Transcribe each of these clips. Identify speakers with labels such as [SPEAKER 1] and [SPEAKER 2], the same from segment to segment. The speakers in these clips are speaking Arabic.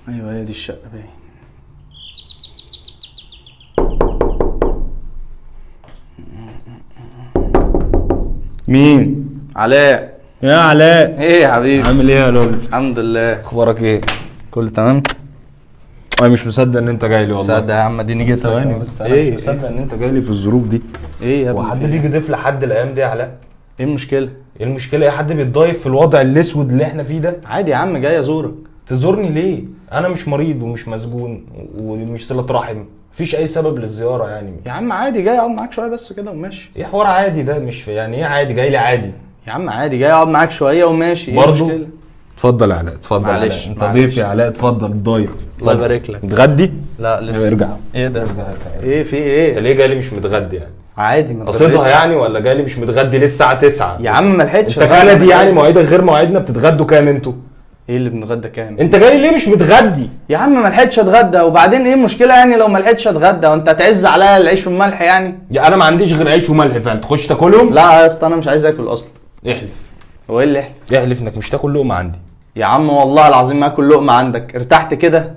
[SPEAKER 1] ايوه هي دي الشقه باين.
[SPEAKER 2] مين؟
[SPEAKER 1] علاء.
[SPEAKER 2] يا علاء.
[SPEAKER 1] ايه يا حبيبي؟
[SPEAKER 2] عامل ايه يا لول؟
[SPEAKER 1] الحمد لله.
[SPEAKER 2] اخبارك ايه؟
[SPEAKER 1] كله تمام.
[SPEAKER 2] انا مش مصدق ان انت جاي لي والله.
[SPEAKER 1] صدق يا عم اديني جيت.
[SPEAKER 2] ثواني بس، انا
[SPEAKER 1] ايه؟
[SPEAKER 2] مش مصدق ان انت جاي لي في الظروف دي.
[SPEAKER 1] ايه يا ابني؟
[SPEAKER 2] وحد بيجي يضيف لحد الايام دي يا علاء؟
[SPEAKER 1] ايه المشكله؟
[SPEAKER 2] ايه المشكله؟ اي حد بيتضايف في الوضع الاسود اللي احنا فيه ده؟
[SPEAKER 1] عادي يا عم جاي ازورك.
[SPEAKER 2] تزورني ليه؟ انا مش مريض ومش مسجون ومش صله رحم، مفيش اي سبب للزياره يعني.
[SPEAKER 1] يا عم عادي جاي اقعد معاك شويه بس كده وماشي.
[SPEAKER 2] ايه حوار عادي ده؟ مش يعني ايه عادي؟ جاي لي عادي
[SPEAKER 1] يا عم عادي جاي اقعد معاك شويه وماشي. ايه
[SPEAKER 2] برضو؟
[SPEAKER 1] المشكله؟
[SPEAKER 2] اتفضل يا علاء، اتفضل.
[SPEAKER 1] معلش،
[SPEAKER 2] علاء. انت
[SPEAKER 1] معلش.
[SPEAKER 2] ضيف يا علاء، اتفضل ضيف.
[SPEAKER 1] الله يبارك لك.
[SPEAKER 2] متغدي؟
[SPEAKER 1] لا لسه.
[SPEAKER 2] ارجع.
[SPEAKER 1] ايه ده؟
[SPEAKER 2] ارجع.
[SPEAKER 1] ايه في
[SPEAKER 2] انت
[SPEAKER 1] ايه؟
[SPEAKER 2] ليه جاي لي مش متغدي يعني؟
[SPEAKER 1] عادي ما
[SPEAKER 2] قصدها
[SPEAKER 1] اتغديتش.
[SPEAKER 2] يعني ولا جاي لي مش متغدي لسه الساعه 9؟
[SPEAKER 1] يا عم ما لحقتش.
[SPEAKER 2] انت كندي يعني مواعيدك غير مواعيدنا، بتتغدوا كام انتوا؟
[SPEAKER 1] ايه اللي بنتغدى كام؟
[SPEAKER 2] انت جاي ليه مش متغدي؟
[SPEAKER 1] يا عم ما لحقتش اتغدى، وبعدين ايه المشكله يعني لو ما لحقتش اتغدى؟ وانت هتعز عليا العيش والملح يعني؟
[SPEAKER 2] يا انا ما عنديش غير عيش وملح فعلا، تخش تاكلهم؟
[SPEAKER 1] لا يا اسطى انا مش عايز اكل اصلا.
[SPEAKER 2] احلف.
[SPEAKER 1] هو ايه اللي احلف؟
[SPEAKER 2] احلف انك مش تاكل لقمه عندي.
[SPEAKER 1] يا عم والله العظيم ما اكل لقمه عندك. ارتحت كده؟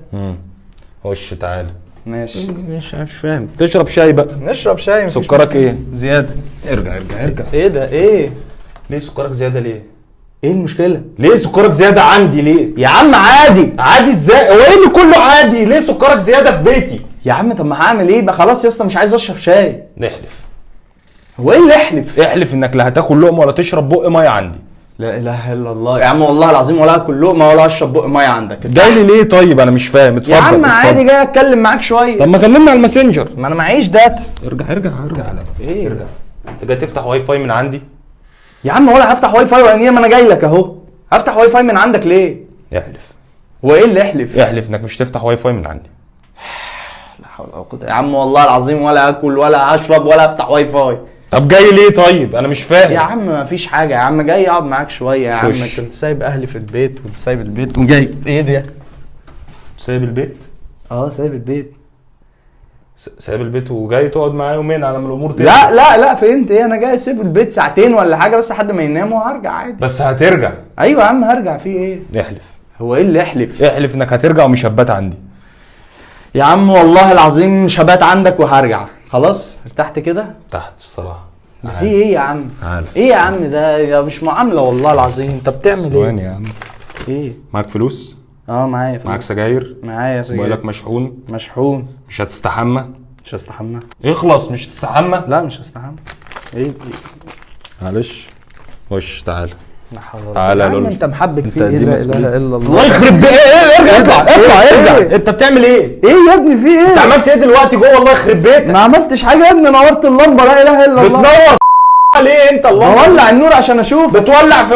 [SPEAKER 2] خش تعالى.
[SPEAKER 1] ماشي.
[SPEAKER 2] مش فاهم. تشرب شاي بقى.
[SPEAKER 1] نشرب شاي. مفيش
[SPEAKER 2] سكرك
[SPEAKER 1] مشكلة.
[SPEAKER 2] ايه؟
[SPEAKER 1] زياده.
[SPEAKER 2] ارجع.
[SPEAKER 1] ايه ده؟ ايه؟
[SPEAKER 2] ليه سكرك زياده ليه؟
[SPEAKER 1] ايه المشكله؟
[SPEAKER 2] ليه سكرك زياده عندي ليه؟
[SPEAKER 1] يا عم عادي.
[SPEAKER 2] عادي ازاي؟ هو ايه اللي كله عادي؟ ليه سكرك زياده في بيتي؟
[SPEAKER 1] يا عم طب ما هعمل ايه بقى؟ خلاص يا اسطى مش عايز اشرب شاي.
[SPEAKER 2] نحلف.
[SPEAKER 1] هو ايه اللي احلف؟
[SPEAKER 2] احلف انك لا هتاكل لقمه ولا تشرب بق ميه عندي.
[SPEAKER 1] لا اله الا الله. يا عم والله العظيم ولا اكل لقمه ولا اشرب بق ميه عندك.
[SPEAKER 2] جاي لي ليه طيب؟ انا مش فاهم. اتفضل.
[SPEAKER 1] يا عم
[SPEAKER 2] اتفضل.
[SPEAKER 1] عادي جاي اتكلم معاك شويه.
[SPEAKER 2] طب ما كلمني على الماسنجر.
[SPEAKER 1] ما انا معيش داتا.
[SPEAKER 2] ارجع على
[SPEAKER 1] ايه؟
[SPEAKER 2] ارجع. انت جاي تفتح واي فاي من عندي؟
[SPEAKER 1] يا عم ولا هفتح واي فاي ولا ما انا جاي لك اهو. هفتح واي فاي من عندك ليه؟
[SPEAKER 2] احلف.
[SPEAKER 1] هو ايه اللي احلف؟
[SPEAKER 2] احلف انك مش تفتح واي فاي من عندي.
[SPEAKER 1] لا حول ولا قوه. يا عم والله العظيم ولا اكل ولا اشرب ولا افتح واي فاي.
[SPEAKER 2] طب جاي ليه طيب؟ انا مش فاهم.
[SPEAKER 1] يا عم ما فيش حاجه يا عم، جاي اقعد معاك شويه يا عم.
[SPEAKER 2] خش.
[SPEAKER 1] كنت سايب اهلي في البيت وكنت سايب البيت وجاي. ايه ده؟
[SPEAKER 2] سايب البيت؟
[SPEAKER 1] اه سايب البيت.
[SPEAKER 2] سايب البيت وجاي تقعد معايا يومين على ما الامور تهدى؟
[SPEAKER 1] لا فهمت ايه؟ انا جاي اسيب البيت ساعتين ولا حاجه بس لحد ما يناموا وهرجع عادي.
[SPEAKER 2] بس هترجع.
[SPEAKER 1] ايوه يا عم هرجع. في ايه؟
[SPEAKER 2] احلف.
[SPEAKER 1] هو ايه اللي احلف؟
[SPEAKER 2] احلف انك هترجع ومش هتبات عندي.
[SPEAKER 1] يا عم والله العظيم مش هبات عندك وهرجع. خلاص ارتحت كده؟
[SPEAKER 2] تحت الصراحه.
[SPEAKER 1] ده في ايه يا عم؟
[SPEAKER 2] تعالى.
[SPEAKER 1] ايه يا عم ده مش معامله والله العظيم. انت بتعمل ايه؟
[SPEAKER 2] ثواني يا عم.
[SPEAKER 1] ايه؟
[SPEAKER 2] معاك فلوس؟
[SPEAKER 1] معايا فلوس.
[SPEAKER 2] معاك سجاير؟
[SPEAKER 1] معايا سجاير.
[SPEAKER 2] موبايلك مشحون؟
[SPEAKER 1] مشحون.
[SPEAKER 2] مش هتستحمى؟
[SPEAKER 1] مش هستحمى.
[SPEAKER 2] اخلص. مش هتستحمى؟
[SPEAKER 1] لا مش هستحمى. ايه؟
[SPEAKER 2] معلش. خش تعالى.
[SPEAKER 1] لا حول ولا
[SPEAKER 2] تعالى
[SPEAKER 1] قوة.
[SPEAKER 2] يا
[SPEAKER 1] يا عم
[SPEAKER 2] لولو.
[SPEAKER 1] انت محبك
[SPEAKER 2] انت
[SPEAKER 1] في ايه؟
[SPEAKER 2] دي
[SPEAKER 1] لا
[SPEAKER 2] مسؤولية.
[SPEAKER 1] اله الا الله.
[SPEAKER 2] الله يخرب بيت. ايه ارجع. انت بتعمل ايه؟
[SPEAKER 1] ايه يا ابني في ايه؟
[SPEAKER 2] انت عملت ايه دلوقتي جوه؟ الله يخرب بيتك.
[SPEAKER 1] ما عملتش حاجه يا ابني. نورت اللمبه. لا اله الا الله.
[SPEAKER 2] بتنور ليه انت؟ الله
[SPEAKER 1] بولع النور عشان اشوف.
[SPEAKER 2] بتولع في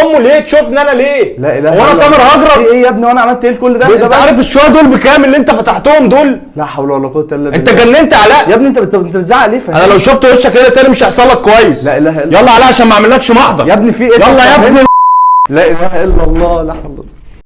[SPEAKER 2] امه ليه؟ تشوفني انا ليه؟
[SPEAKER 1] لا اله الا الله.
[SPEAKER 2] وانا تامر هجرس؟
[SPEAKER 1] في ايه يا ابني وانا عملت ايه لكل ده؟
[SPEAKER 2] انت عارف الشويه دول بكام اللي انت فتحتهم دول؟
[SPEAKER 1] لا حول ولا قوه الا بالله.
[SPEAKER 2] انت جننت علاء
[SPEAKER 1] يا ابني انت بتزعق ليه؟ فاهم؟
[SPEAKER 2] انا لو شفت وشك كده تاني مش هيحصل لك كويس.
[SPEAKER 1] لا اله الا الله.
[SPEAKER 2] يلا علاء عشان ما اعملكش محضر.
[SPEAKER 1] يا ابني في ايه؟
[SPEAKER 2] يلا يا ابني.
[SPEAKER 1] لا اله الا الله. لا حول